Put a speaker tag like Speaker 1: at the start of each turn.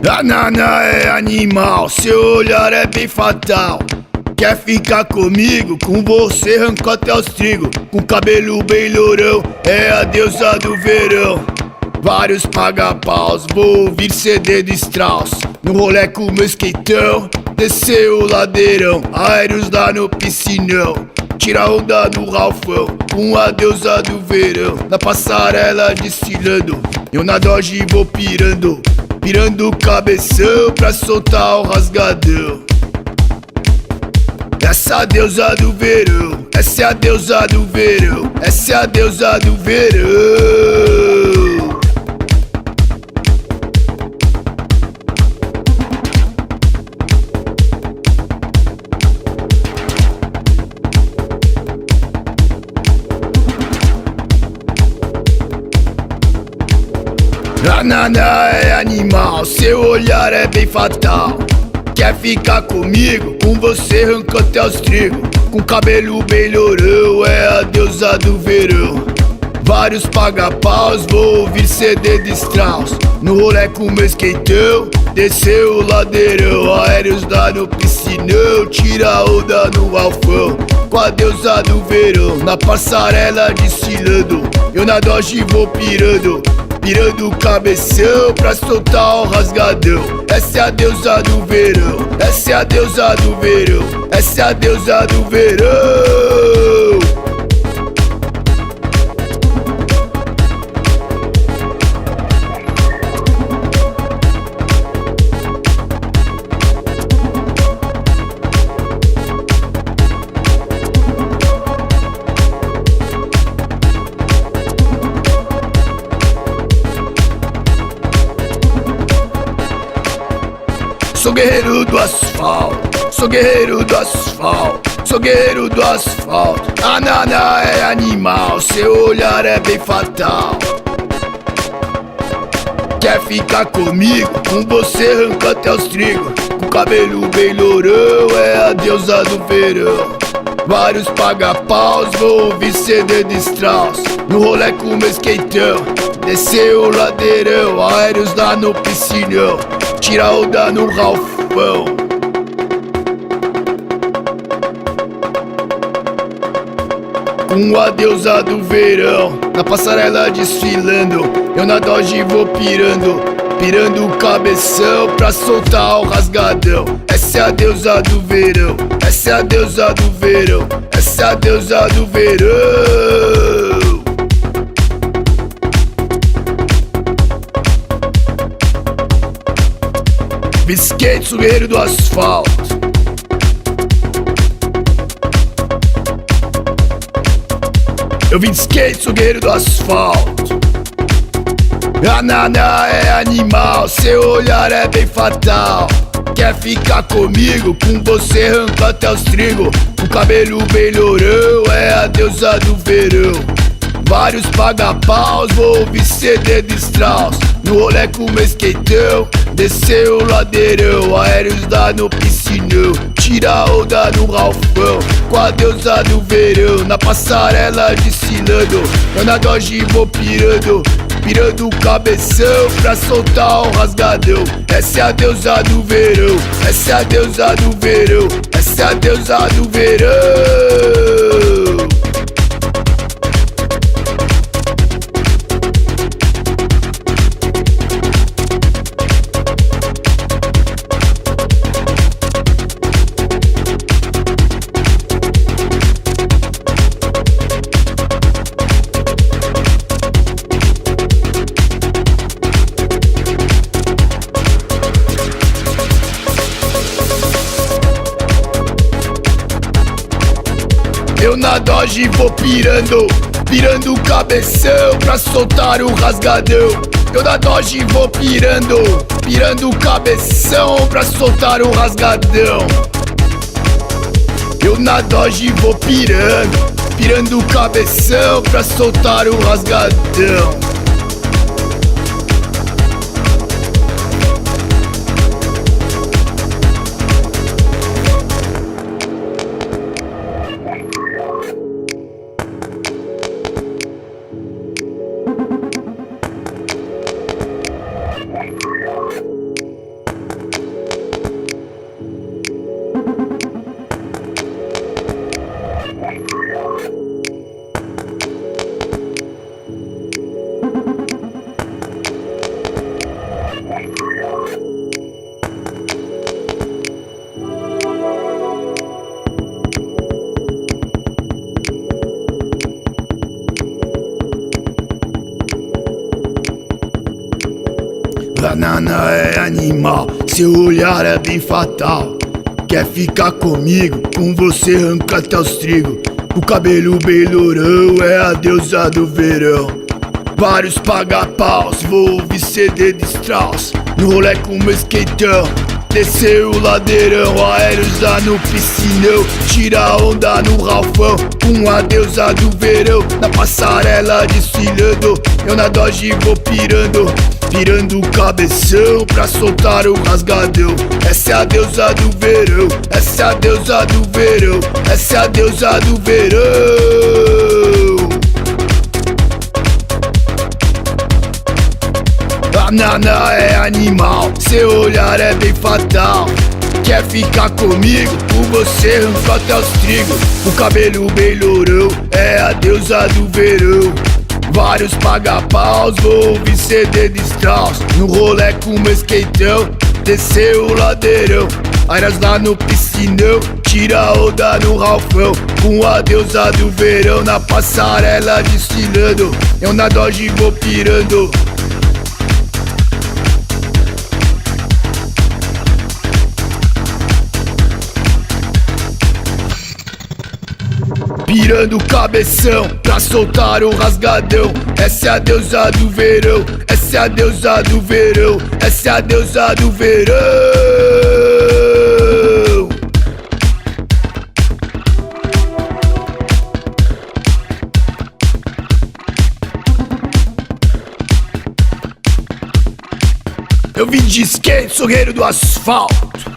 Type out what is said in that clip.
Speaker 1: A Nana é animal, seu olhar é bem fatal. Quer ficar comigo? Com você arranca até os trigos. Com cabelo bem lourão, é a deusa do verão. Vários paga-paus, vou ouvir CD de Strauss. No rolê com meu skateão, desceu o ladeirão. Aéreos lá no piscinão, tira onda no Ralfão. Com a deusa do verão, na passarela desfilando. Eu na Dodge vou pirando, pirando o cabeção pra soltar o rasgadão. Essa deusa do verão, essa é a deusa do verão, essa é a deusa do verão. A Nana é animal, seu olhar é bem fatal. Quer ficar comigo? Com você arranca até os trigos. Com cabelo bem lourão, é a deusa do verão. Vários paga-paus, vou ouvir CD de Strauss. No rolê com meu skateão, desceu o ladeirão. Aéreos lá no piscinão, tira onda no Ralfão. Com a deusa do verão, na passarela desfilando. Eu na Dodge vou pirando, pirando o cabeção pra soltar o rasgadão. Essa é a deusa do verão, essa é a deusa do verão, essa é a deusa do verão. Sou guerreiro do asfalto, sou guerreiro do asfalto, sou guerreiro do asfalto. A Nana é animal, seu olhar é bem fatal. Quer ficar comigo? Com você arranca até os trigos. Com cabelo bem lourão, é a deusa do verão. Vários paga-paus, vou ouvir CD de Strauss. No rolê com meu skateão, desceu o ladeirão. Aéreos lá no piscinão, tira onda no Ralfão. Com a deusa do verão, na passarela desfilando. Eu na Dodge vou pirando, pirando o cabeção pra soltar o rasgadão. Essa é a deusa do verão, essa é a deusa do verão, essa é a deusa do verão. Skate, sou guerreiro do asfalto. Eu vim de skate, sou guerreiro do asfalto. A Nana é animal, seu olhar é bem fatal. Quer ficar comigo? Com você arranca até os trigos. Com cabelo bem lourão, é a deusa do verão. Vários paga-paus, vou ouvir CD de Strauss. No rolê com meu skateão, desceu o ladeirão. Aéreos lá no piscinão, tira onda no Ralfão. Com a deusa do verão, na passarela desfilando. Eu na Dodge vou pirando, pirando o cabeção pra soltar o rasgadão. Essa é a deusa do verão, essa é a deusa do verão, essa é a deusa do verão. Eu na Dodge vou pirando, pirando o cabeção pra soltar o rasgadão. Eu na Dodge vou pirando, pirando o cabeção pra soltar o rasgadão. Eu na Dodge vou pirando, pirando o cabeção pra soltar o rasgadão. Banana é animal, seu olhar é bem fatal. Quer ficar comigo? Com você arranca até os trigos. O cabelo bem lourão é a deusa do verão. Vários paga-paus, vou ouvir CD de Strauss. No rolê com meu skateão, desceu o ladeirão. Aéreos lá no piscinão, tira onda no Ralfão. Com a deusa do verão, na passarela desfilando. Eu na Dodge vou pirando, virando o cabeção pra soltar o rasgadão. Essa é a deusa do verão, essa é a deusa do verão, essa é a deusa do verão. Banana é animal, seu olhar é bem fatal. Quer ficar comigo? Com você arranco até os trigos. O cabelo bem lourão é a deusa do verão. Vários paga-paus, vou ouvir CD de Strauss. No rolê com meu skateão, desceu o ladeirão. Airas lá no piscinão, tira onda no Ralfão. Com a deusa do verão, na passarela desfilando. Eu na Dodge vou pirando. Pirando o cabeção pra soltar o rasgadão. Essa é a deusa do verão, essa é a deusa do verão, essa é a deusa do verão. Eu vim de skate, sou guerreiro do asfalto.